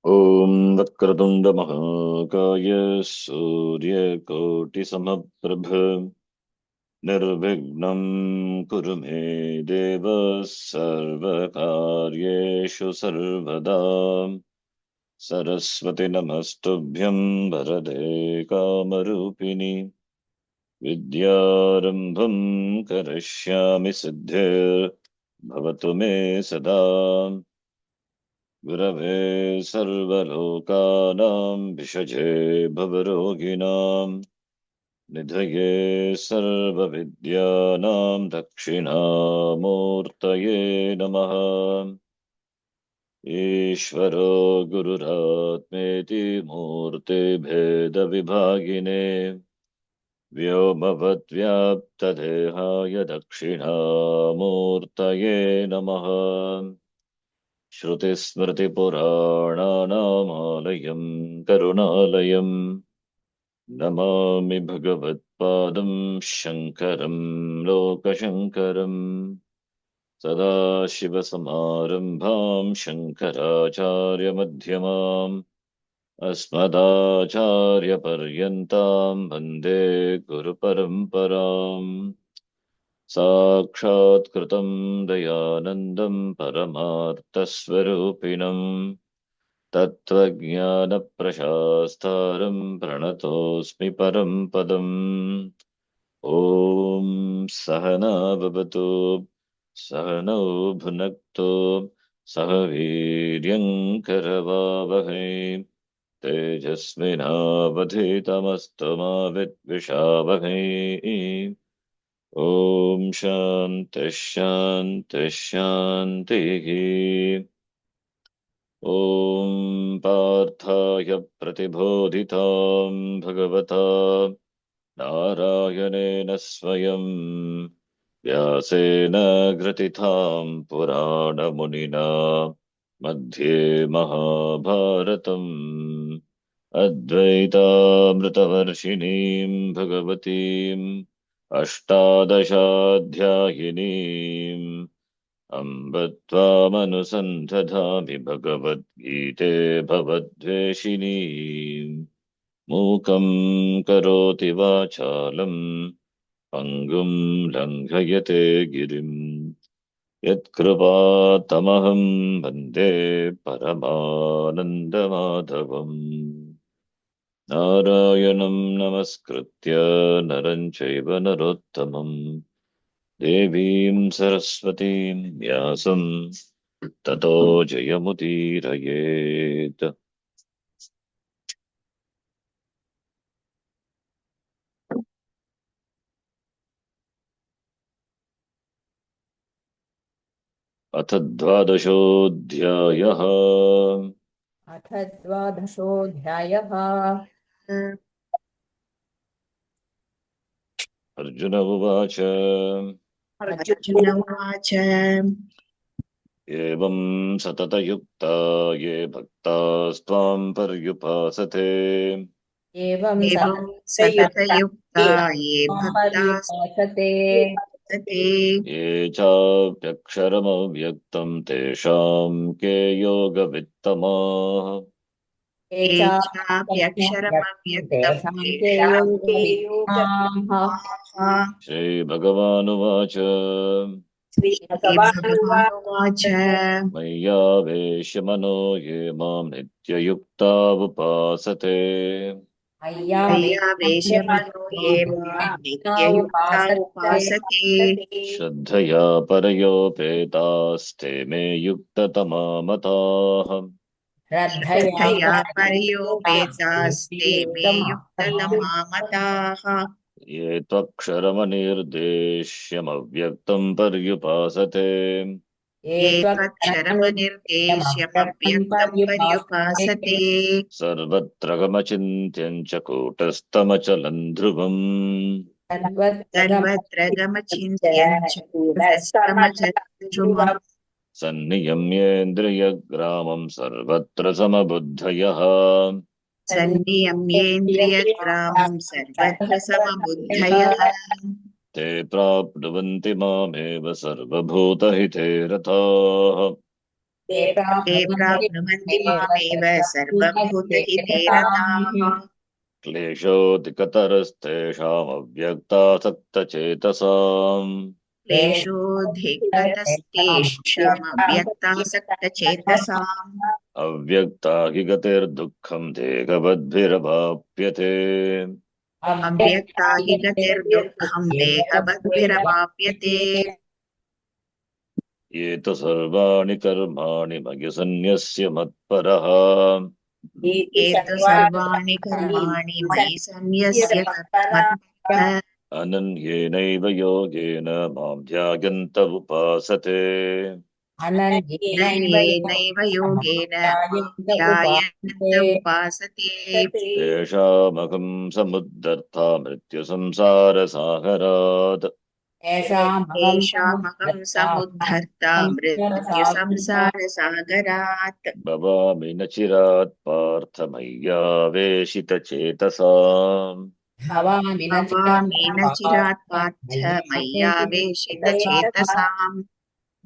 ॐ वक्रतुण्ड महाकाय सूर्यकोटिसमप्रभ निर्विघ्नं कुरु मे देव सर्वकार्येषु सर्वदा सरस्वति नमस्तुभ्यं वरदे कामरूपिणि विद्यारम्भं करिष्यामि सिद्धिर्भवतु मे सदा गुरवे सर्वलोकानां भिषजे भवरोगिणां निधये सर्वविद्यानां दक्षिणामूर्तये नमः। ईश्वरो गुरुरात्मेति मूर्तिभेदविभागिने व्योमवद्व्याप्तदेहाय दक्षिणामूर्तये नमः। श्रुतिस्मृतिपुराणानामालयं करुणालयं नमामि भगवत्पादं शङ्करं लोकशङ्करम् सदाशिवसमारम्भां शङ्कराचार्यमध्यमाम् अस्मदाचार्यपर्यन्तां वन्दे गुरुपरम्पराम् साक्षात्कृतं दयानन्दं परमार्थस्वरूपिणं तत्त्वज्ञानप्रशास्तारं प्रणतोऽस्मि परं पदम्। ॐ सहना भवतु सहनौ भुनक्तु सह वीर्यङ्करवावहै तेजस्विनावधीतमस्तु मा विद्विषावहै। ॐ शान्तिः शान्तिः शान्तिः। ॐ पार्थाय प्रतिबोधितां भगवता नारायणेन स्वयं व्यासेन ग्रथितां पुराणमुनिना मध्ये महाभारतम् अद्वैतामृतवर्षिणीं भगवतीम् अष्टादशाध्यायिनीम् अम्ब त्वामनुसन्धधामि भगवद्गीते भवद्वेषिणीम् मूकं करोति वाचालम् पङ्गुं लङ्घयते गिरिम् यत्कृपातमहं वन्दे परमानन्दमाधवम्। नारायणं नमस्कृत्य नरं चैव नरोत्तमं देवीं सरस्वतीं व्यासं ततो जयमुदीरयेत्। अथ द्वादशोऽध्यायः। अथ द्वादशोऽध्यायः। अर्जुन उवाच अर्जुन उवाच एवं सततयुक्ता ये भक्तास्त्वां पर्युपासते एवं सततयुक्ता ये पर्युपासते भक्तास्ते ये चाप्यक्षरमव्यक्तं तेषां के योगवित्तमाः ये चाप्यक्षरमव्यक्तं तेषां के योगवित्तमाः। श्रीभगवानुवाच श्रीभगवानुवाच मय्यावेश्य मनो ये मां नित्ययुक्ता उपासते मय्यावेशमनो ये मां नित्ययुक्ता उपासते श्रद्धया परयोपेतास्ते मे युक्ततमा मताः श्रद्धया पर्योपेतास्ते मे युक्ततमा मताः ये त्वक्षरमनिर्देश्यमव्यक्तं पर्युपासते ये त्वक्षरमनिर्देश्यमव्यक्तं पर्युपासते सर्वत्र गमचिन्त्यं च कूटस्थमचलं ध्रुवम् सर्वत्र गमचिन्त्यं च कूटस्थमचलं ध्रुवम् सन्नियम्येन्द्रियग्रामं सर्वत्र समबुद्धयः सन्नियम्येन्द्रियग्रामं सर्वत्र समबुद्धयः ते प्राप्नुवन्ति मामेव सर्वभूतहिते रताः ते ते प्राप्नुवन्ति प्राप्नुवन्ति मामेव मामेव सर्वं भूतहिते सर्वभूतहिते रताः क्लेशोऽधिकतरस्तेषामव्यक्तासक्तचेतसाम् क्लेशोऽधिकतस्तेषामव्यक्तासक्तचेतसाम् अव्यक्ता हि गतिर्दुःखम् देहवद्भिरवाप्यते अव्यक्ता हि गतिर्दुःखम् देहवद्भिरवाप्यते ये तु सर्वाणि कर्माणि मयि सन्न्यस्य मत्परः ये तु सर्वाणि कर्माणि मयि सन्न्यस्य मत्परः अनन्येनैव योगेन मां ध्यायन्त उपासते अनन्येनैव योगेन मां ध्यायन्त उपासते तेषामहं समुद्धर्ता मृत्युसंसारसागरात् तेषामहं समुद्धर्ता मृत्युसंसारसागरात् भवामि न चिरात् पार्थ मय्यावेशितचेतसाम् भवामि न भवामि न चिरात् पार्थ चिरात् मय्यावेशितचेतसाम्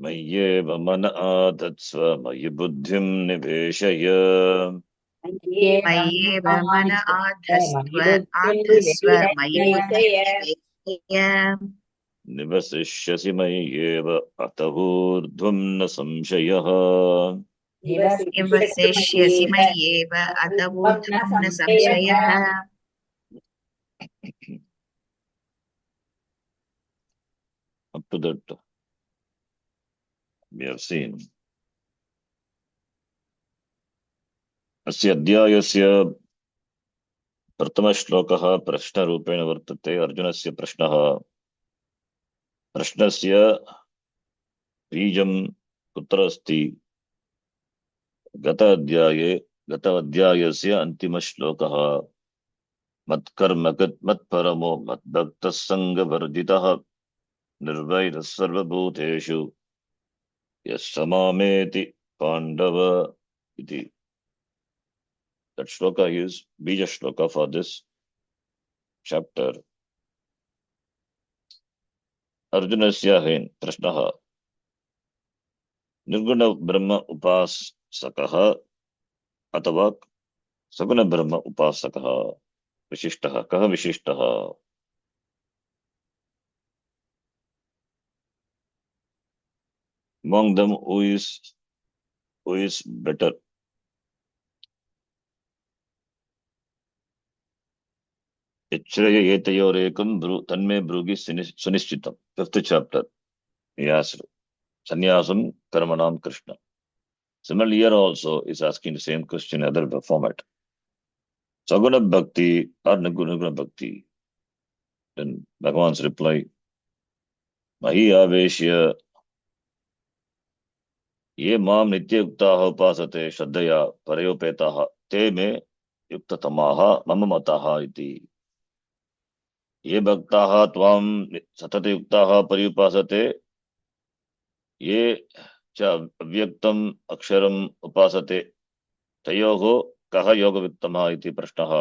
मय्येव मन आदत्स्व मयि बुद्धिं निवेशय मय्येव मन आधस्व मयि बुद्धिं निवेशय निवसिष्यसि मय्येव अत ऊर्ध्वं न संशयः निवसिष्यसि मय्येव अत ऊर्ध्वं न संशयः Up to that we have seen. अस्य अध्यायस्य प्रथमश्लोकः प्रश्नरूपेण वर्तते। अर्जुनस्य प्रश्नः, प्रश्नस्य बीजं कुत्र अस्ति? गत अध्यायस्य अन्तिमश्लोकः, मत्कर्मकृत् मत्परमो मद्भक्तः सङ्गवर्जितः निर्वैरः सर्वभूतेषु यः स मामेति पाण्डव इति. That shloka is bija shloka for this chapter. अर्जुनस्य प्रश्नः, निर्गुण ब्रह्म उपासकः अथवा सगुण ब्रह्म उपासकः विशिष्टः कः? विशिष्टः among them who is better? एतयोरेकं तन्मे ब्रूहि सुनिश्चितम्. Fifth chapter, he asked, Sannyasam Karmanam Krishna. Similarly, here also is asking the same question in other format. Saguna Bhakti or Nirguna Bhakti? Then Bhagavan's reply, Mahi Aveshya ये माम नित्य युक्ताः उपासते श्रद्धया परयोपेताः ते मे युक्ततमाः मम मताः इति. ये भक्ताः त्वां सतत युक्ताः पर्युपासते ये च अव्यक्तम् अक्षरम् उपासते तयोः कः योगवित्तमः इति प्रश्नः.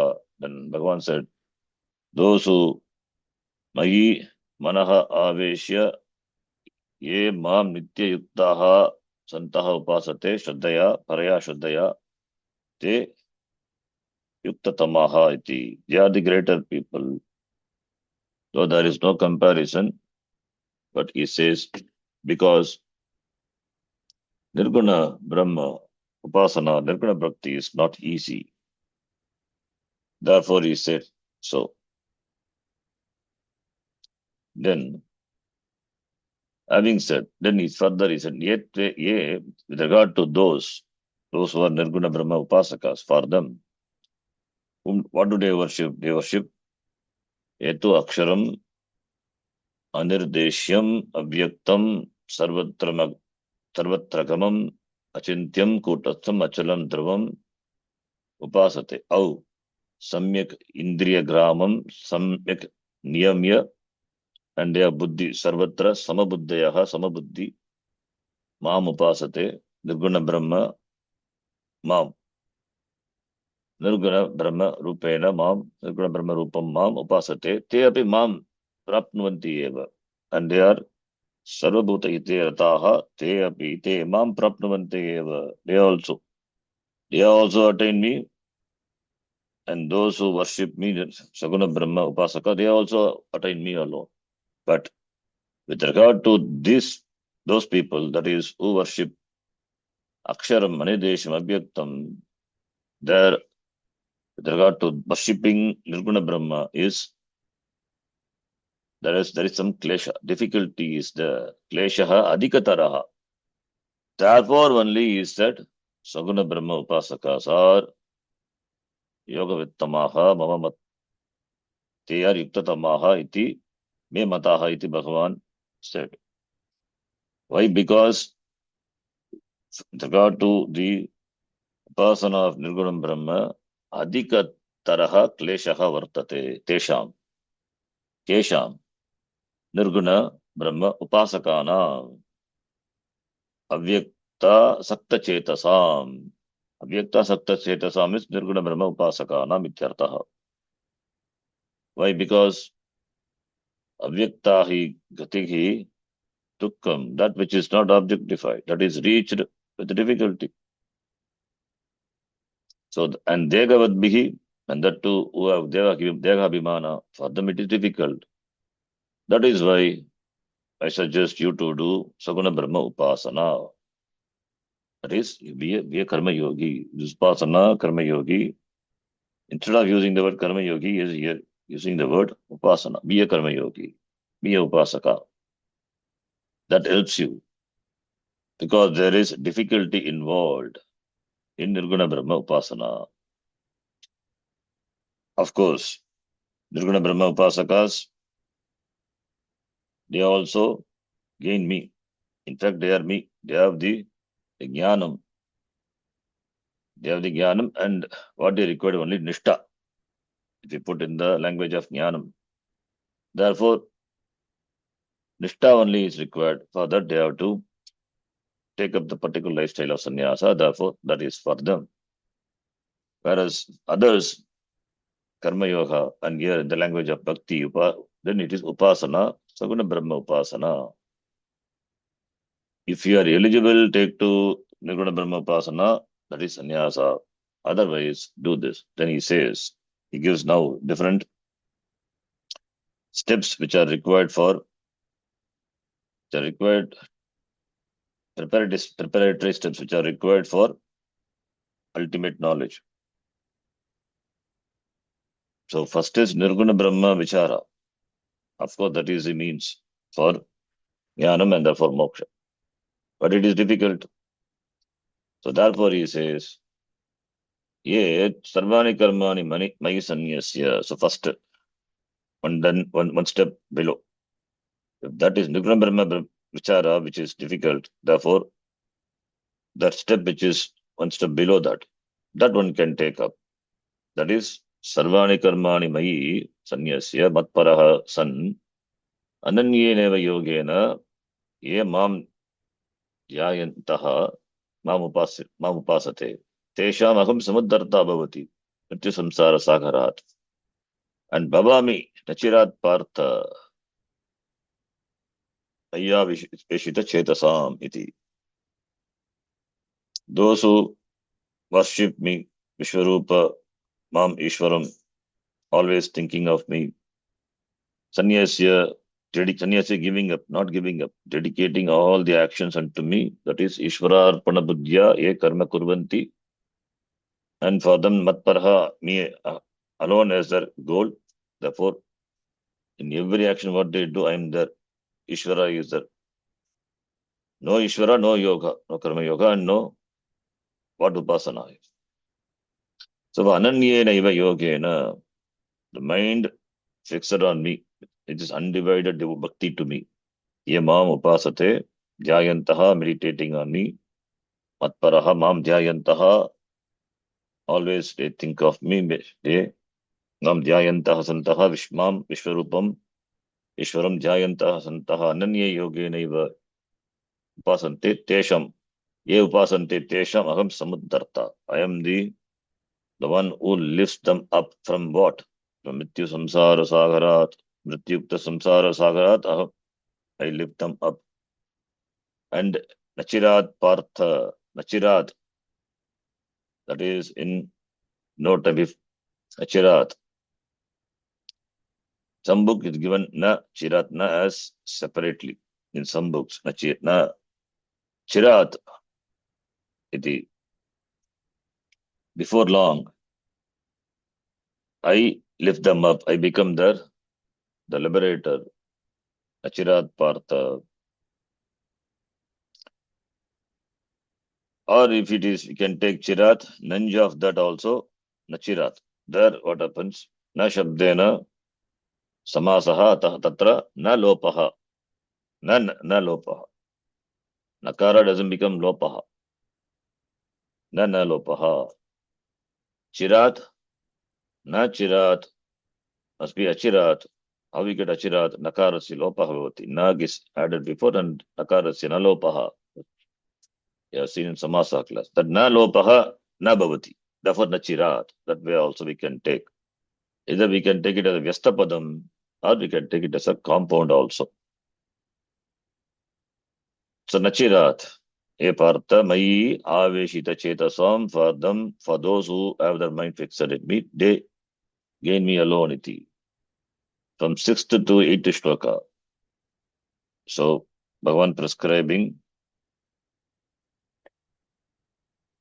Then Bhagavan said, those who मयि मनः आवेश्य ये माम नित्य युक्ताः संतः उपासते श्रद्धया परया श्रद्धया ते युक्ततमाः इति. They are the greater people, though there is no comparison. But he says, because Nirguna Brahma Upasana, Nirguna Bhakti is not easy. Therefore he said so. Then, having said, then he said, yet, with regard to those who are Nirguna Brahma Upasakas, for them, what do they worship? They worship Etu Aksharam Anirdeshyam Avyaktam Sarvatragamam Achintyam Kutatham Achalam Dravam Upasate Au Samyak Indriya Gramam Samyak Niyamya and their Buddhi Sarvatra Samabuddhayaha Samabuddhi Mam Upasate Nirguna Brahma Mam Nirguna Brahma Rupena Mam Nirguna Brahma Rupam Mam Upasate Te api Mam Prapnuvanti Eva, and they are sarvabhuta ite rataha te api te mam prapnuvante eva. They also attain me, and those who worship me, Saguna Brahma Upasaka, they also attain me alone. But with regard to those people, that is, who worship Aksharam, Manidesham, Abhyaktam, there, with regard to worshipping Nirguna Brahma, there is some klesha. Difficulty is the kleshaha adhikataraha. Therefore, only is that Saguna Brahma Upasakas are yoga vittamaha, mama mat, they are yuktatamaha iti, me mataha iti Bhagavan said. Why? Because with regard to the upasana of Nirgunam Brahma, adhikataraha kleshaha vartate, tesham, kesham, Nirguna Brahma Upasakana, avyakta sakta chetasam. Avyakta sakta chetasam is Nirguna Brahma Upasakana mityartaha. Why? Because avyakta hi gatihi dukkam, that which is not objectified, that is reached with difficulty. So, and Degavadbihi, and that too, who have Degabhimana, for them it is difficult. That is why I suggest you to do Saguna Brahma Upasana. That is, be a Karma Yogi. Upasana, Karma Yogi. Instead of using the word Karma Yogi, is here using the word Upasana. Be a Karma Yogi. Be a Upasaka. That helps you. Because there is difficulty involved in Nirguna Brahma Upasana. Of course, Nirguna Brahma Upasakas, they also gain me. In fact, they are me. They have the jnanam. They have the jnanam, and what they require only nishtha, if you put in the language of jnanam. Therefore, nishtha only is required. For that, they have to take up the particular lifestyle of sannyasa. Therefore, that is for them. Whereas others, karma yoga, and here in the language of bhakti, then it is upasana, saguna brahma upasana. If you are eligible, take to Nirguna Brahma Upasana, that is sannyasa. Otherwise, do this. Then he says, he gives now different steps which are required preparatory steps which are required for ultimate knowledge. So first is Nirguna Brahma Vichara. Of course, that is the means for Jnanam and therefore Moksha. But it is difficult. So therefore he says, Ye Sarvani Karmani Mayi Sanyasya. So first, one step below. If that is Nirguna Brahma Vichara, which is difficult, therefore, that step which is one step below that one can take up. That is Sarvani Karmani Mayi Sanyasya Matparaha San Ananyeneva Yogena Ye Mam Yayantaha Mam Upasate Tesham Aham Samuddarta Bhavati Nitya Samsara Sagarat and Bhavami Nachirat Partha Ayya Vishita Chetasam Iti. Those who worship me, Vishwarupa, Mam Ishwaram, always thinking of me. Sannyasya, giving up, not giving up, dedicating all the actions unto me. That is Ishvara Arpana Buddhya, ye karma kurvanti. And for them, Matparha, me alone as their goal. Therefore, in every action what they do, I am there. Ishvara is there. No Ishvara, no yoga, no karma yoga, and no what upasana is. So, Ananyena iva yogena, the mind fixed on me. It is undivided bhakti to me. Ye mam upasate, dhyayantaha, meditating on me. Matparaha mam dhyayantaha, always they think of me. They mam dhyayantaha santaha vishmam vishwarupam ishwaram dhyayantaha santaha ananya yogena iva upasante tesham. Ye upasante tesham aham samuddarta. I am the one who lifts them up from what? From Mrityu Samsara Sagarat, Mrityukta Samsara Sagarat, I lift them up. And Nachirat Partha, Nachirat, that is in note of Nachirat. Some book is given na chirat na as separately. In some books, na chirat iti. Before long, I lift them up. I become the liberator. Nachirat Partha. Or if it is, you can take chirat, nanja of that also, nachirat. There, what happens? Na shabdena samasaha tatra na lopaha. Na lopaha. Nakara doesn't become lopaha. Na lopaha. Chirat, na chirat, must be achirat. How we get achirat? Nakarasya lopaha bhavati. Nag is added before and nakarasya na lopaha. You have seen in samasa class. That na lopaha na bhavati. Therefore nachirat. That way also we can take. Either we can take it as a Vyastapadam or we can take it as a compound also. So Nachirat, E Partha, Mayi, Aveshita Chetasam, for them, for those who have their mind fixed at me, they gain me alone iti. From 6th to 8th shloka. So Bhagavan prescribing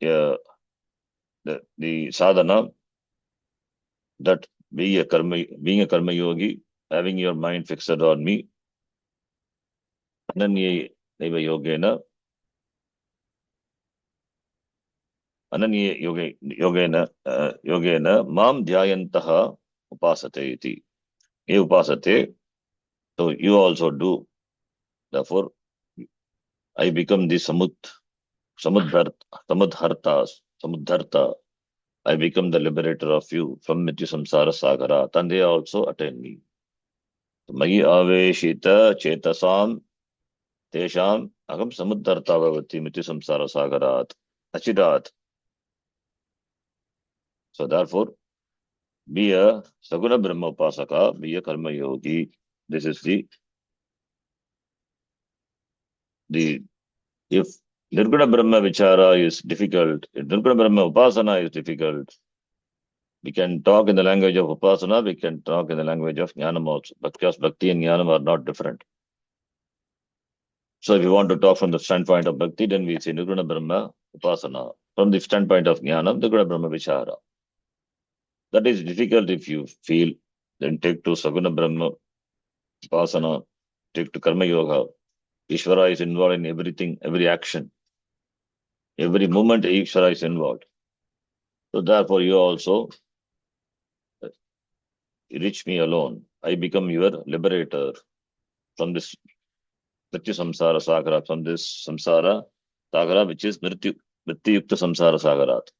the sadhana that being a karma yogi, having your mind fixed on me, Ananya Neva Yogena, Ananya Yogena, Mam Dhyayantaha Upasate iti. Ye upasate, so you also do. Therefore, I become the Samudharta. I become the liberator of you from Mrityu Samsara Sagara. And they also attain me. Magi Aveshita Chetasam Tesham Agam Samudharta Bhavati Mrityu Samsara Sagarat. Achidat. So therefore, be a Saguna Brahma Upasaka, be a Karma Yogi. This is the if Nirguna Brahma Vichara is difficult, if Nirguna Brahma Upasana is difficult, we can talk in the language of Upasana, we can talk in the language of Jnanam also, because Bhakti and Jnanam are not different. So if you want to talk from the standpoint of Bhakti, then we say Nirguna Brahma Upasana. From the standpoint of Jnanam, Nirguna Brahma Vichara. That is difficult if you feel, then take to Saguna Brahma Upasana, take to Karma Yoga. Ishvara is involved in everything, every action. Every moment Ishvara is involved. So therefore you also reach me alone. I become your liberator from this Mrityu Samsara Sagara, from this Samsara Sagara, which is Mrityu Yukta Samsara Sagarat.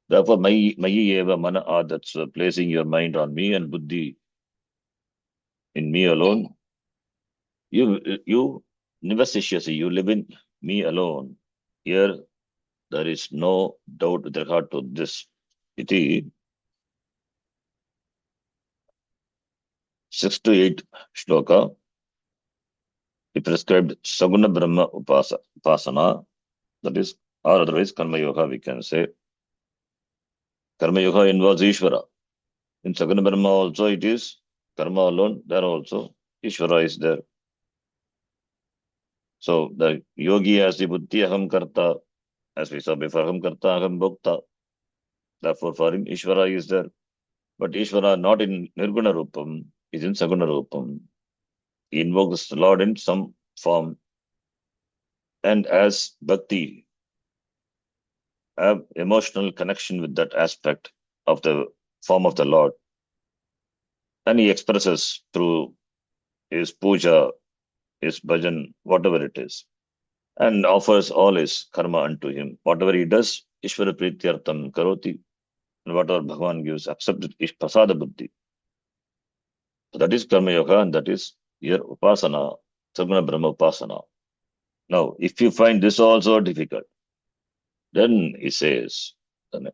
Therefore, Mayi Eva Mana Adats, placing your mind on me and Buddhi in me alone. You Nivasishyasi, you live in me alone. Here, there is no doubt with regard to this. Iti 6 to 8 shloka. He prescribed Saguna Brahma Upasana, that is, or otherwise Karma Yoga, we can say. Karma Yoga involves Ishvara. In Saguna Brahma also it is Karma alone, there also Ishvara is there. So the yogi has the buddhi aham karta, as we saw before, aham karta, aham bhokta. Therefore for him Ishvara is there. But Ishvara not in Nirguna Rupam, is in Saguna Rupam. He invokes the Lord in some form. And as Bhakti, have emotional connection with that aspect of the form of the Lord. And he expresses through his puja, his bhajan, whatever it is, and offers all his karma unto him. Whatever he does, Ishvara Prityartam Karoti, and whatever Bhagavan gives, accepted is Prasada Buddhi. So that is Karma Yoga, and that is your Upasana, Saguna Brahma Upasana. Now, if you find this also difficult, then he says, the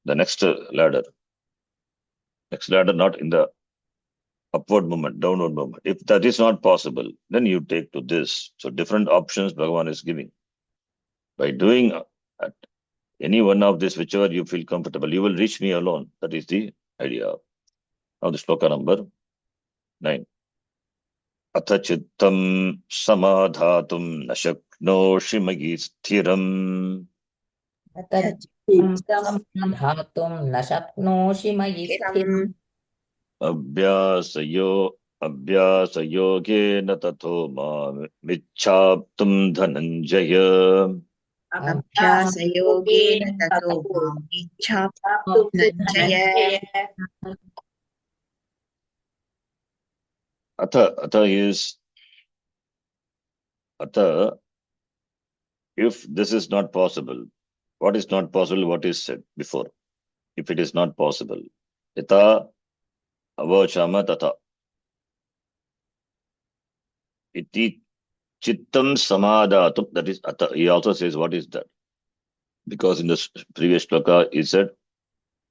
next ladder, not in the upward movement, downward movement. If that is not possible, then you take to this. So different options Bhagavan is giving. By doing at any one of this, whichever you feel comfortable, you will reach me alone. That is the idea. Now the shloka number 9. अथ चित्तं समाधातुं न शक्नोषि मयि स्थिरम् धातुं न शक्नोषि मयि स्थिरम् अभ्यासयोगेन ततो मामिच्छाप्तुं धनञ्जय अभ्यासयोगेन ततो माम् इच्छाप्तुं अथ is Atha, if this is not possible, what is not possible, what is said before? If it is not possible, Yata avachama tata. Iti chittam samadhatum, that is Atha. He also says, what is that? Because in the previous shloka, he said,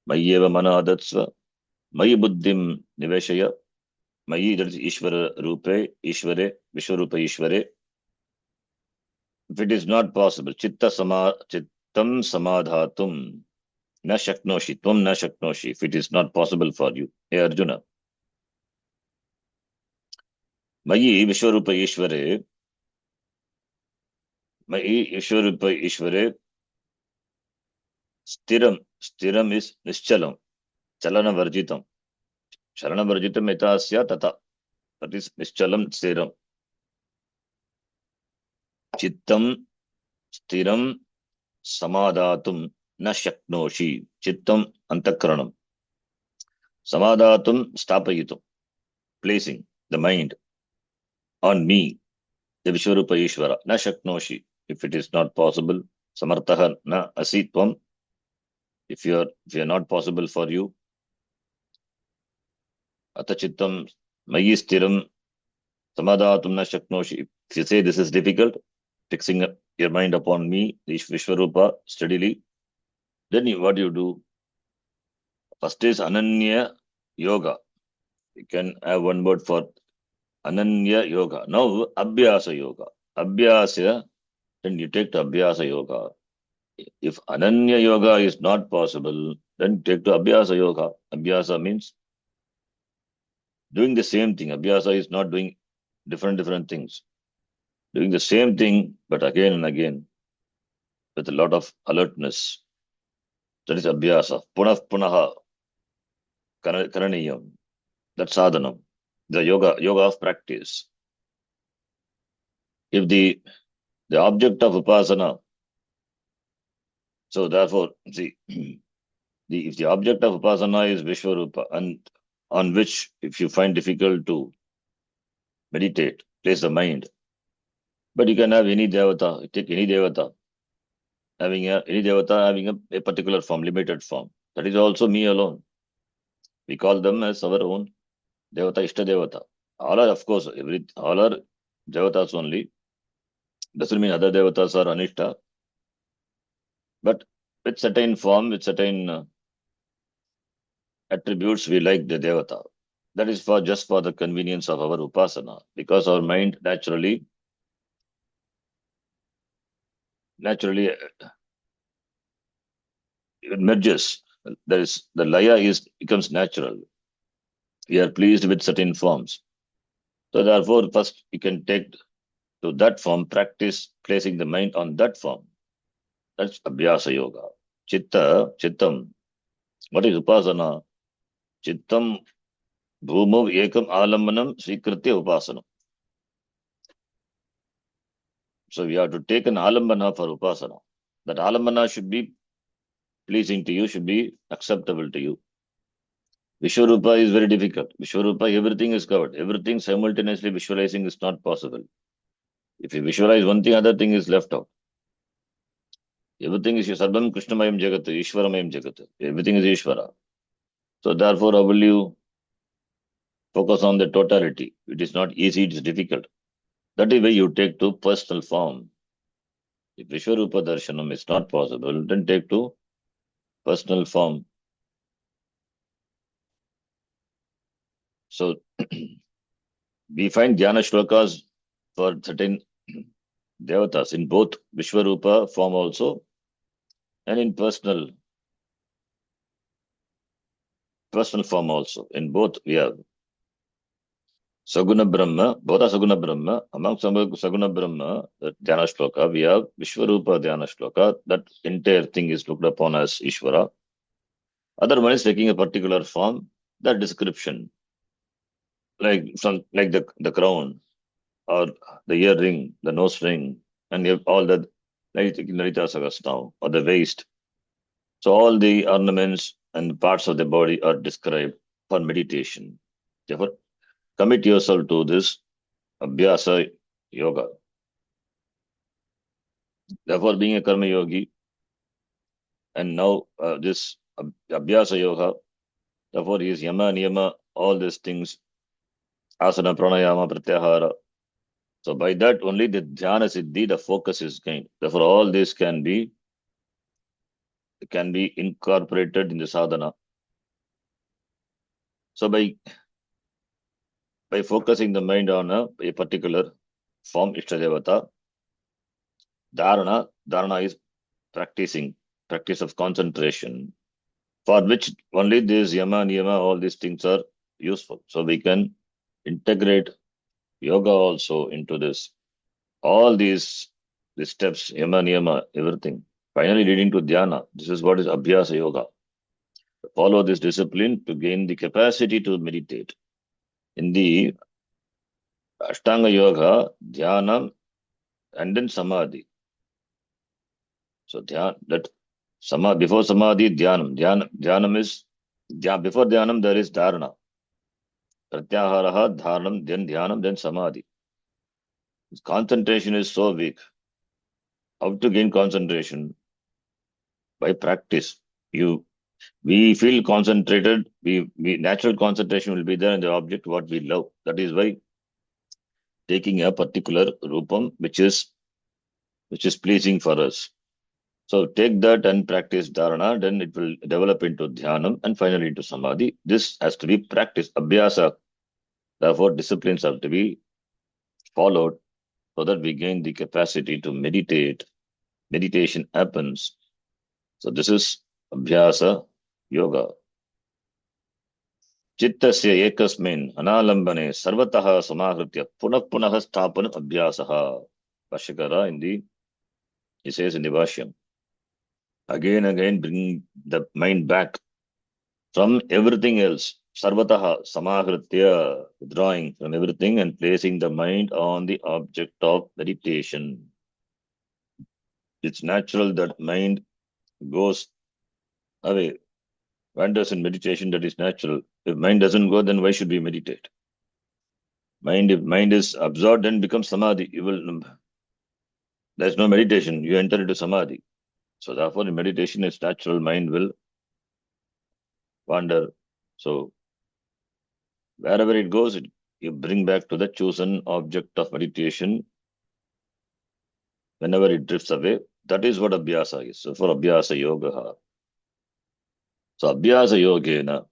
Mayyeva manadatsva, Mayi buddhim niveshaya, Mayi, that is Ishvara Rupe, Ishvare, Vishwarupa Ishvare. If it is not possible, chittam samadhatum, na shaknoshi, tvam na shaknoshi, if it is not possible for you. Hey Arjuna, Mayi Vishwarupa Ishvare, Mayi Vishwarupa Ishvare, Stiram is Nischalam, Chalana Varjitam. Chalana Varjitam etasya tata. That is Nischalam Stiram. Chittam Stiram Samadhatum na shaknoshi. Chittam antakranam. Samadhatum stapayitum. Placing the mind on me, the Vishwarupa Ishvara, na shaknoshi. If it is not possible, samartaha na asitvam. If you are not possible for you, atachittam mayi stiram samadhatum na shaknoshi. If you say this is difficult, fixing your mind upon me, the Vishwarupa, steadily, then what do you do? First is Ananya Yoga. You can have one word for Ananya Yoga. Now Abhyasa Yoga. Abhyasa, then you take to Abhyasa Yoga. If Ananya Yoga is not possible, then take to Abhyasa Yoga. Abhyasa means doing the same thing. Abhyasa is not doing different things. Doing the same thing, but again and again, with a lot of alertness. That is Abhyasa. Punaha Karaniyam. That's sadhanam. The yoga of practice. If the object of upasana, so therefore, see, if the object of upasana is Vishwarupa, and on which, if you find difficult to meditate, place the mind. But you can have any devata, take any devata, having a particular form, limited form. That is also me alone. We call them as our own devata, ishta devata. All are, of course, all are devatas only. Doesn't mean other devatas are anishta. But with certain form, with certain attributes, we like the devata. That is just for the convenience of our upasana, because our mind naturally merges. There is the laya becomes natural. We are pleased with certain forms. So therefore, first you can take to that form, practice placing the mind on that form. That's Abhyasa Yoga. Chittam. What is upasana? Chittam bhumav ekam alambanam svikritya upasanam. So we have to take an alambana for upasana. That alambana should be pleasing to you, should be acceptable to you. Vishwarupa is very difficult. Vishwarupa, everything is covered. Everything simultaneously visualizing is not possible. If you visualize one thing, other thing is left out. Everything is Sarvam Krishnamayam Jagat, Ishwaramayam Jagat. Everything is Ishvara. So therefore, how will you focus on the totality? It is not easy, it is difficult. That is why you take to personal form. If Vishwarupa Darshanam is not possible, then take to personal form. So we find dhyana shlokas for certain devatas in both Vishwarupa form also and in personal form also. In both we have Saguna Brahma, both are Saguna Brahma. Among Saguna Brahma, the Dhyana Shloka, we have Vishwarupa Dhyana Shloka. That entire thing is looked upon as Ishvara. Other one is taking a particular form, that description, like the crown or the earring, the nose ring, and you have all that, like Lalita Sagas now, or the waist. So all the ornaments and parts of the body are described for meditation. Therefore, commit yourself to this Abhyasa Yoga. Therefore, being a Karma Yogi, and now this Abhyasa Yoga, therefore he is Yama, Niyama, all these things, Asana, Pranayama, Pratyahara. So by that only the Dhyana Siddhi, the focus is gained. Therefore, all this can be incorporated in the sadhana. So by focusing the mind on a particular form, Ishtadevata, dharana is practice of concentration, for which only this Yama, Niyama, all these things are useful. So we can integrate yoga also into this. All these steps, Yama, Niyama, everything, finally leading to dhyana. This is what is Abhyasa Yoga. Follow this discipline to gain the capacity to meditate. In the Ashtanga Yoga, dhyana and then samadhi. So before samadhi, dhanam is before dhyanam there is dharana. Pratyahara, dharanam, then dhyanam, then samadhi. Concentration is so weak. How to gain concentration? By practice. We feel concentrated. We natural concentration will be there in the object what we love. That is why taking a particular rupam which is pleasing for us. So take that and practice dharana, then it will develop into dhyanam and finally into samadhi. This has to be practiced, abhyasa. Therefore, disciplines have to be followed so that we gain the capacity to meditate. Meditation happens. So this is abhyasa yoga. Chittasya ekasmin analambane sarvatah samahritya punah sthapanam abhyasaha. Bhashyakara he says in the Bhashyam. Again bring the mind back from everything else. Sarvataha samahritya, withdrawing from everything and placing the mind on the object of meditation. It's natural that mind goes away. Wanders in meditation, that is natural. If mind doesn't go, then why should we meditate? If mind is absorbed, then becomes samadhi. There's no meditation. You enter into samadhi. So therefore, in meditation, it's natural. Mind will wander. So wherever it goes, you bring back to the chosen object of meditation. Whenever it drifts away, that is what abhyasa is. So for abhyasa yoga. So abhyasa yogena.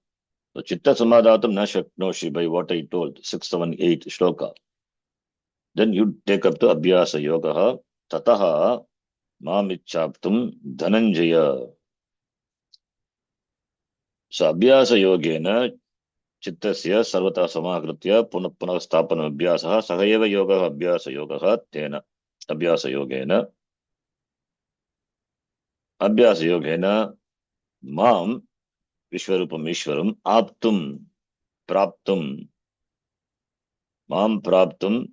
So chitta samadhatam na shaknoshi, by what I told, 6, 7, 8 shloka. Then you take up to abhyasa yoga. Tataha mamichaptum dhananjaya. So abhyasa yogena चित्तस्य सर्वथा समाकृत्य पुनः पुनः स्थापन अभ्यासः सह एव योगः अभ्यास योगः तेन अभ्यास योगेन मां विश्वरूपम् ईश्वरम् आप्तुं प्राप्तुं मां प्राप्तुं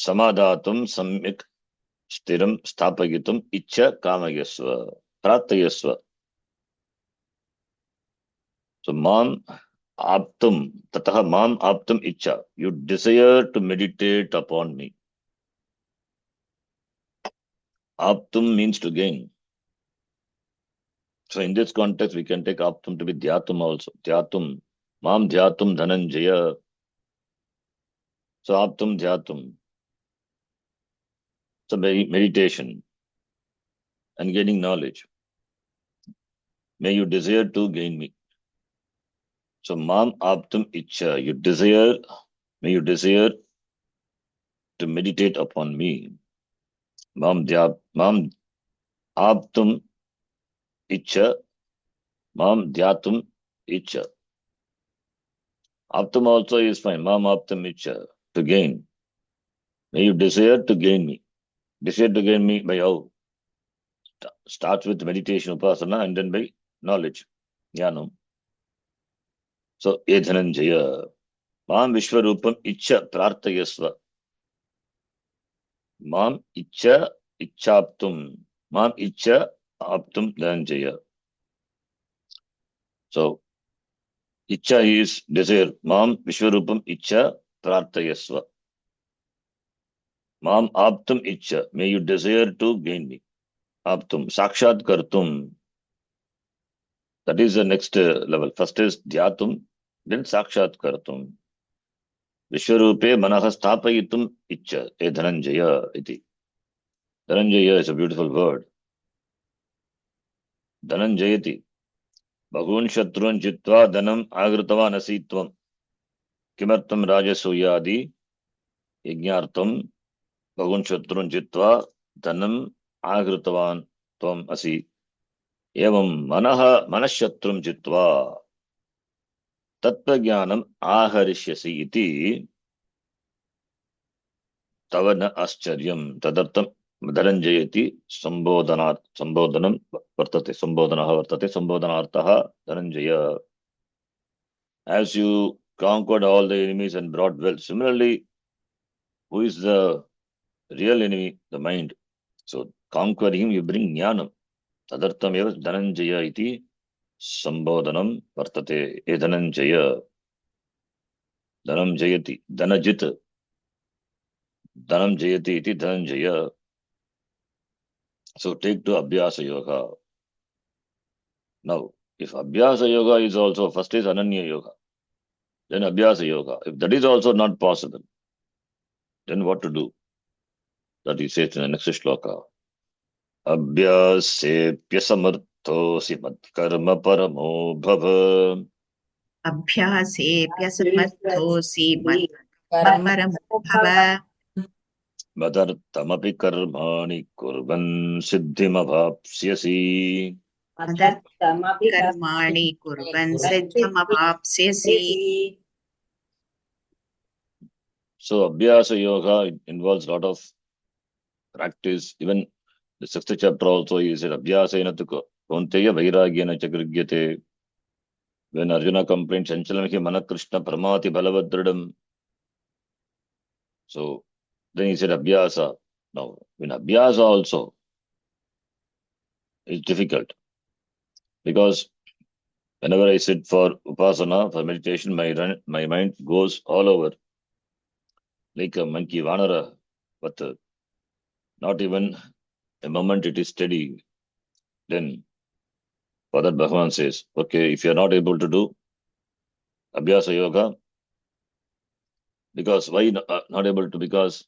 समादातुं सम्यक् स्थिरं स्थापयितुम् इच्छ कामयस्व प्रार्थयस्व. So मां aptum, tataha mam aptum icha. You desire to meditate upon me. Aptum means to gain. So in this context, we can take aptum to be dhyatum also. Dhyatum. Mam dhyatum dhananjaya. So aptum dhyatum. So meditation and gaining knowledge. May you desire to gain me. So mam aptum icha, you desire, may you desire to meditate upon me. Mam aptum icha, mam dhyatum icha. Aptum also is fine. Mam aptum icha, to gain. May you desire to gain me. Desire to gain me by how? Starts with meditation, upasana, and then by knowledge, jnanam. So, edhananjaya. Mam vishwarupam icha prarthayasva. Mam icha ichaptum. Mam icha aptum dhananjaya. So, icha is desire. Mam vishwarupam icha prarthayasva. Mam aptum icha. May you desire to gain me. Aptum. Sakshat kartum. That is the next level. First is dhyatum, then sakshat kartum. Vishwarupe manaha sthapayitum icha. E dhananjaya iti. Dhananjaya is a beautiful word. Dhananjayati. Bhagwan shatrun jitva dhanam agritavan asitvam. Kimartam rajasuyadi yajnartam bhagwan shatrun jitva dhanam agritavan tvam asi. Evam manaha manashatrum jitva tattva aharishyasi iti tava na ascharyam tadartam dhananjayati sambodhanam vartate sambodhanarthaha dhananjaya. As you conquered all the enemies and brought wealth. Similarly, who is the real enemy? The mind. So conquering him, you bring jnanam. Tadartam eva dhananjaya iti sambodhanam vartate. E dhananjaya. Dhanam jayati. Dhanajit. Dhanam jayati iti dhananjaya. So take to Abhyasa Yoga. Now, if Abhyasa Yoga is also, first is Ananya Yoga, then Abhyasa Yoga. If that is also not possible, then what to do? That he says in the next shloka. Abhyasepya samarthosi mat karma paramo bhava. अभ्यासेऽप्यसमर्थोऽसि कर्म मत्परमो भव Madartamapi karmani kurvan siddhimavapsyasi. मदर्थमपि कर्माणि कुर्वन् कुर्वन् सिद्धिमवाप्स्यसि. So Abhyasa Yoga involves a lot of practice. Even the sixth chapter also is Abhyasena tu kaunteya vairagyena chakrigyate. When Arjuna complains, Chanchalamaki Mana Krishna Pramati Balavadradam. So then he said Abhyasa. Now, in Abhyasa also is difficult because whenever I sit for Upasana, for meditation, my mind goes all over like a monkey vanara, but not even a moment it is steady. Then Father Bhagavan says, okay, if you are not able to do Abhyasa Yoga, because why not able to? Because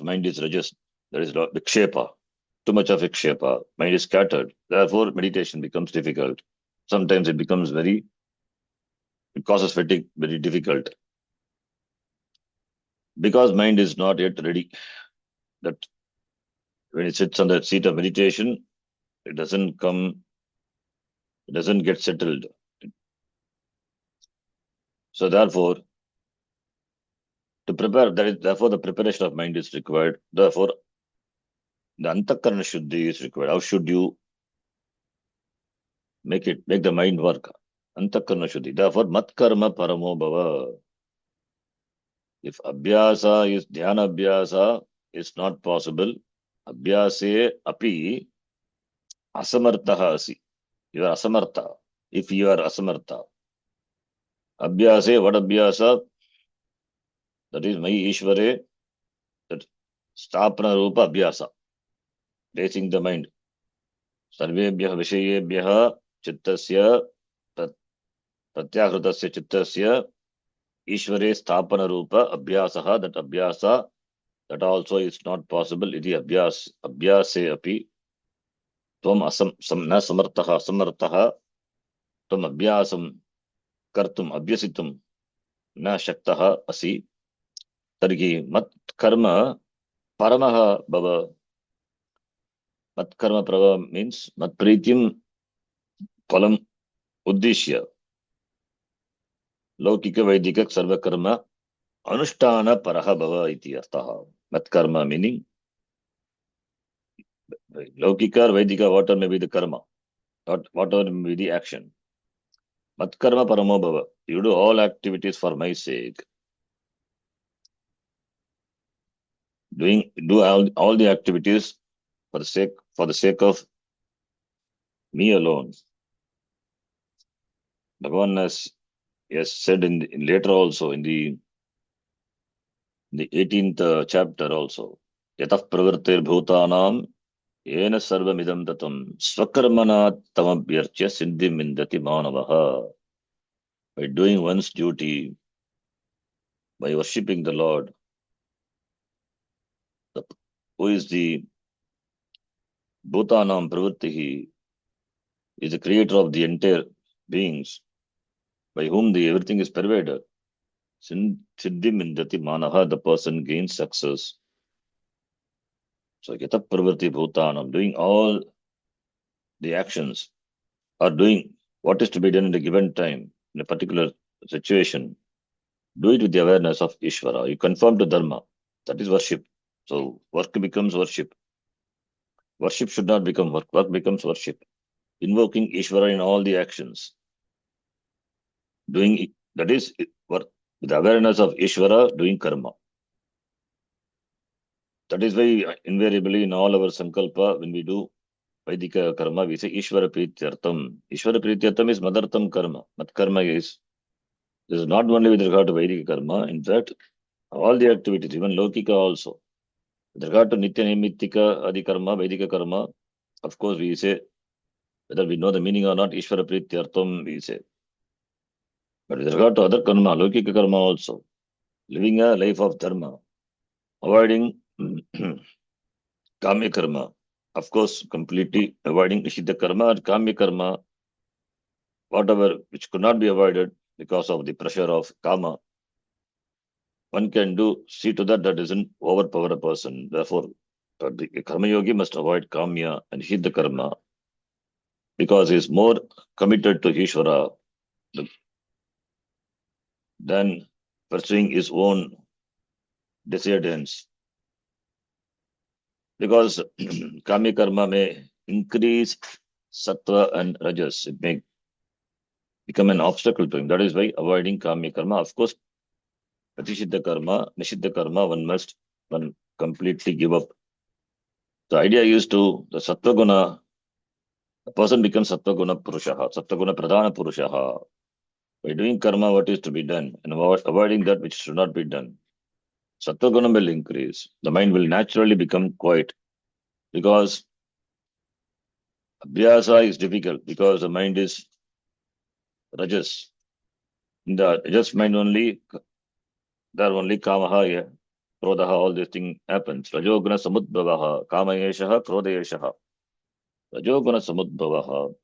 mind is rajas, there is vikshepa, too much of vikshepa, mind is scattered. Therefore, meditation becomes difficult. Sometimes it causes fatigue, very difficult. Because mind is not yet ready. That when it sits on the seat of meditation, it doesn't get settled. So therefore, therefore the preparation of mind is required. Therefore, the antakarana shuddhi is required. How should you make the mind work? Antakarana shuddhi. Therefore, mat karma paramo bhava. If abhyasa is dhyana abhyasa is not possible, abhyase api asamartha asi. You are asamartha. If you are asamartha. Abhyase, what abhyasa? That is my Ishvare, that stapana rupa abhyasa. Raising the mind. Sarvebhyah vishayebhyah chittasya pratyahrutasya chittasya Ishvare stapana rupa abhyasaha. That abhyasa, that also is not possible. Iti abhyase api tvam na samartaha tvam abhyasam कर्तुम् अभ्यसितुं न शक्तः असि तर्हि मत्कर्म परमः भव. मत्कर्म प्रभ means मत्प्रीतिं फलम् उद्दिश्य लौकिक वैदिक सर्वकर्म अनुष्ठान परः भव इति अर्थः. मत्कर्म meaning लौकिक or वैदिक, whatever may be the karma, whatever may be the action. Matkarma paramo bhava. You do all activities for my sake. Do all the activities for the sake of me alone. Bhagavan has said later also in the 18th chapter also. Yatah pravartir bhutanam yena sarvamidam tatam swakarmana tamabhyarchya siddhim indati manavaha. By doing one's duty, by worshipping the Lord, who is the Bhutanam Pravrittihi, is the creator of the entire beings, by whom everything is pervaded. Siddhim indati manaha, the person gains success. So yata pravritti bhutanam, doing all the actions, or doing what is to be done in a given time, in a particular situation, do it with the awareness of Ishvara. You conform to Dharma. That is worship. So work becomes worship. Worship should not become work. Work becomes worship. Invoking Ishvara in all the actions. Doing that is work. With awareness of Ishvara, doing karma. That is why invariably in all our sankalpa, when we do Vaidika karma, we say Ishvara Prityartham. Ishvara Prityartham is Madartham karma. Mat karma is not only with regard to Vaidika karma, in fact, all the activities, even Lokika also. With regard to Nitya Nimitika Adi karma, Vaidika karma, of course we say, whether we know the meaning or not, Ishvara Prityartham we say. But with regard to other karma, Lokika karma also, living a life of dharma, avoiding Kamya karma, of course, completely avoiding Nishidha karma or Kamya karma, whatever which could not be avoided because of the pressure of Kama, one can see to that doesn't overpower a person. Therefore, the Karma Yogi must avoid Kamya and Nishidha karma because he is more committed to Ishvara than pursuing his own desired ends. Because Kamya karma may increase Sattva and Rajas. It may become an obstacle to him. That is why avoiding Kamya karma. Of course, Pratishidha karma, Nishidha karma, one completely give up. The idea is the Sattva Guna, a person becomes Sattva Guna Purushaha, Sattva Guna Pradhana Purushaha. By doing karma, what is to be done, and avoiding that which should not be done, Sattva Guna will increase. The mind will naturally become quiet because Abhyasa is difficult because the mind is Rajas. In the Rajas mind only, there only Kamaha, Krodaha, all these things happens. Rajoguna samudbhavaha, Kama yeshaha, Kroda yeshaha. Rajoguna samudbhavaha.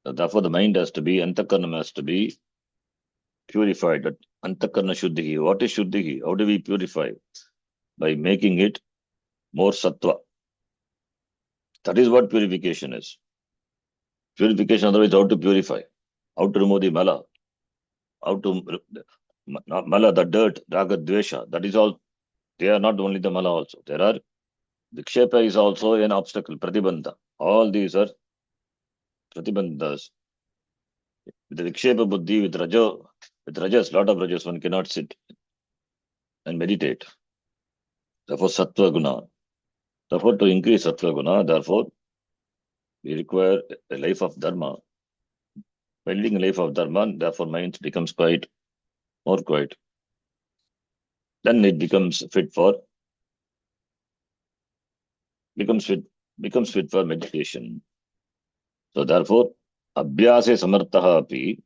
Therefore, the mind has to be, Antakarna has to be purified. That Antakarna Shuddhihi. What is Shuddhihi? How do we purify? By making it more sattva. That is what purification is. Purification, otherwise, how to purify? How to remove the mala? How to mala, the dirt, raga, dvesha. That is all. They are not only the mala also. There are Vikshepa is also an obstacle, pratibandha. All these are pratibandhas. With the Vikshepa buddhi, with rajas, lot of rajas, one cannot sit and meditate. Therefore, sattva guna. Therefore, to increase sattva guna, therefore, we require a life of dharma. By leading a life of dharma, therefore, mind becomes more quiet. Then it becomes fit for meditation. So therefore, abhyase samarthaha api.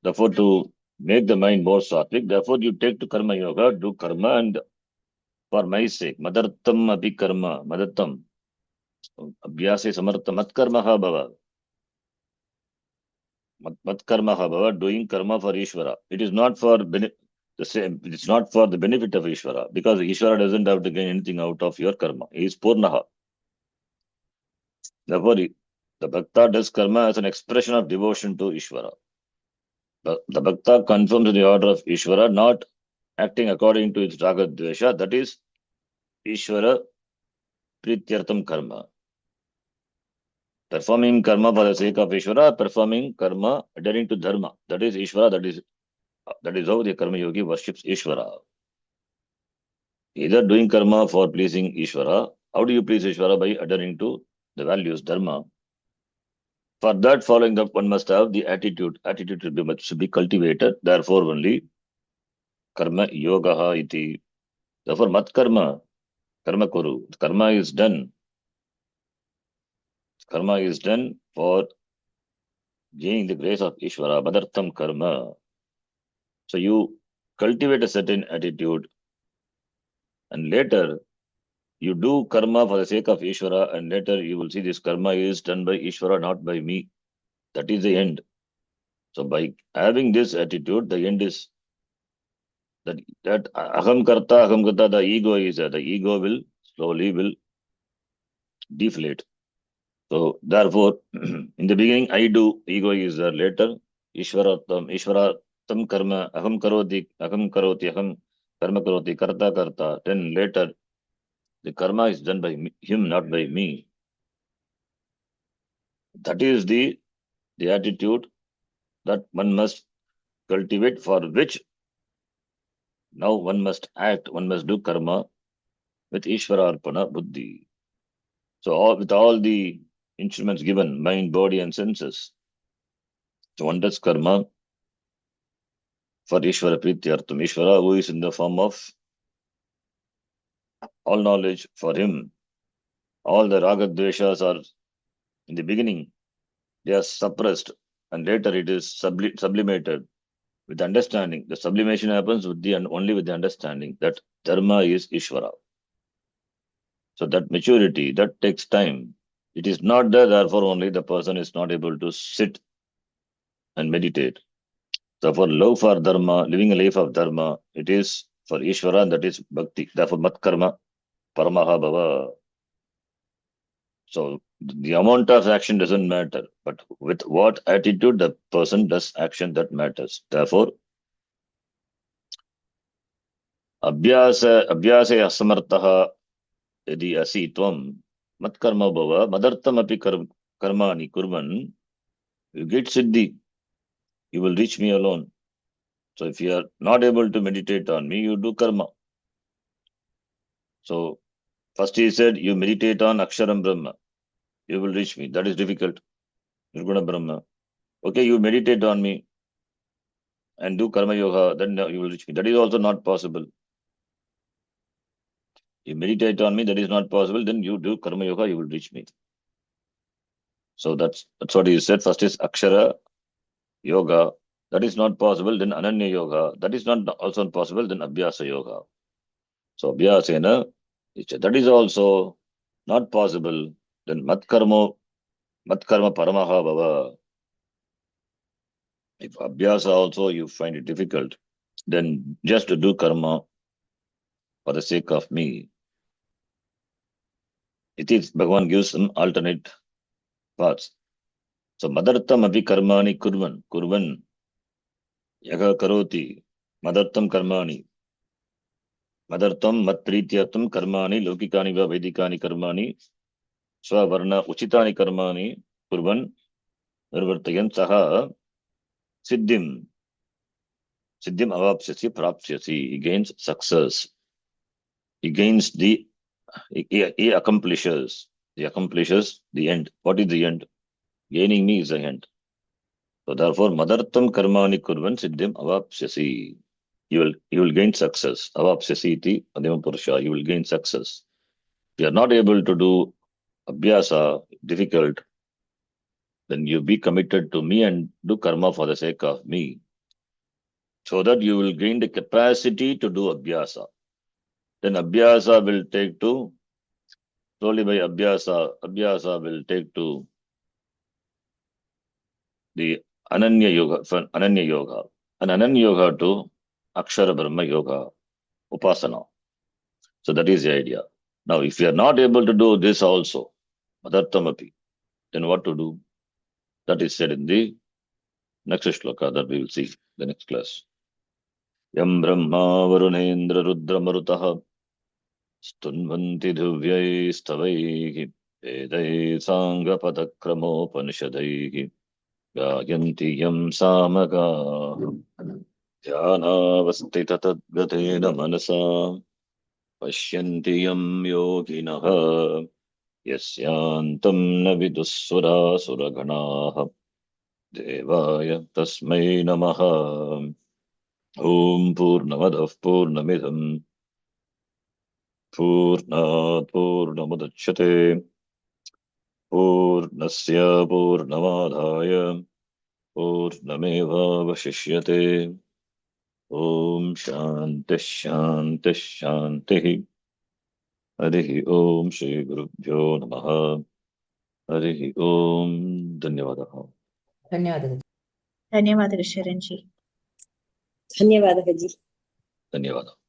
Therefore, to make the mind more sattvic, therefore you take to karma yoga, do karma, and for my sake, madartam api karma, madartam. Abhyase samartha mat karma ha bhava. mat karma bhava, doing karma for Ishvara. It is not for the same. It's not for the benefit of Ishvara, because Ishvara doesn't have to gain anything out of your karma. He is Purnaha. Therefore, the bhakta does karma as an expression of devotion to Ishvara. The bhakta conforms to the order of Ishvara, not acting according to its raga dvesha. That is Ishvara prityartam karma. Performing karma for the sake of Ishvara, performing karma adhering to dharma. That is Ishvara. That is how the karma yogi worships Ishvara. Either doing karma for pleasing Ishvara. How do you please Ishvara? By adhering to the values dharma. For that, following up, one must have the attitude. Attitude should be cultivated. Therefore, only karma yoga iti. Therefore, mat karma, karma kuru. Karma is done. Karma is done for gaining the grace of Ishvara. Madartham karma. So you cultivate a certain attitude, and later you do karma for the sake of Ishvara, and later you will see this karma is done by Ishvara, not by me. That is the end. So by having this attitude, the end is that aham karta, the ego is there. The ego will slowly will deflate. So therefore, in the beginning, I do, ego is there. Later, Ishvaratam karma, aham karoti, aham karma karoti, karta. Then later, the karma is done by him, not by me. That is the attitude that one must cultivate, for which now one must act, one must do karma with Ishvara Arpana Buddhi. So with all the instruments given, mind, body and senses, so one does karma for Ishvara Prityartham. Ishvara, who is in the form of all knowledge, for him, all the raga dveshas are in the beginning, they are suppressed, and later it is sublimated with understanding. The sublimation happens with only with the understanding that dharma is Ishvara. So that maturity, that takes time. It is not there, therefore only the person is not able to sit and meditate. Therefore, love for dharma, living a life of dharma, it is for Ishvara, that is bhakti. Therefore, mat karma, paramaha bhava. So the amount of action doesn't matter, but with what attitude the person does action, that matters. Therefore, abhyase asamartaha yadi asi tvam mat karma bhava madartam api karmani kurvan, you get siddhi, you will reach me alone. So if you are not able to meditate on me, you do karma. So first he said, you meditate on Aksharam Brahma, you will reach me. That is difficult. Nirguna Brahma. Okay, you meditate on me and do karma yoga, then you will reach me. That is also not possible. You meditate on me, that is not possible. Then you do karma yoga, you will reach me. So that's what he said. First is Akshara yoga. That is not possible. Then Ananya yoga. That is not also possible. Then Abhyasa yoga. So Abhyasena, that is also not possible. Then mat karma paramaha bhava. If Abhyasa also you find it difficult, then just to do karma for the sake of me. It is Bhagavan gives some alternate paths. So madartam api karmani kurvan yaga karoti madartam karmani mat prityartam karmani lokikani va vedikani karmani swavarna uchitani karmani kurvan nirvartayan saha siddhim avapsyasi prapsyasi. He gains success. He gains he accomplishes the end. What is the end? Gaining me is the end. So therefore, madartam karmani kurvan siddhim avapsyasi. You will gain success. Avapsyasi iti madhyama purusha. You will gain success. If you are not able to do abhyasa, difficult, then you be committed to me and do karma for the sake of me, so that you will gain the capacity to do abhyasa. Then abhyasa will take to, slowly by abhyasa will take to the Ananya Yoga, from Ananya Yoga. And Ananya Yoga to Akshara Brahma Yoga, Upasana. So that is the idea. Now, if you are not able to do this also, Madartamapi, then what to do? That is said in the next shloka that we will see the next class. Yam Brahma Varunendra Rudra Marutaha Stunvanti Dhuvyai Stavaihi Vedai Sangha Padakramopanishadaihi Gayanti Yam Samaga Dhyanavastita Tadgatena Manasa Pashyanti Yam Yoginaha Yasyantam na vidussura suraganaha devaya tasmai namaha. Om Purnamadav Purnamidam Purnat Purnamudachyate Purnasya Purnamadhaya Purnameva Vashishyate. Om Shanti Shanti Shanti. Harihi Om Shri Gurubhyo Namaha. Harihi Om. Dhanyavadaha. ಧನ್ಯವಾದಗಳು. ಧನ್ಯವಾದಗಳು ಶರಣ್ಜಿ. ಧನ್ಯವಾದಗಳು G. धन्यवाद.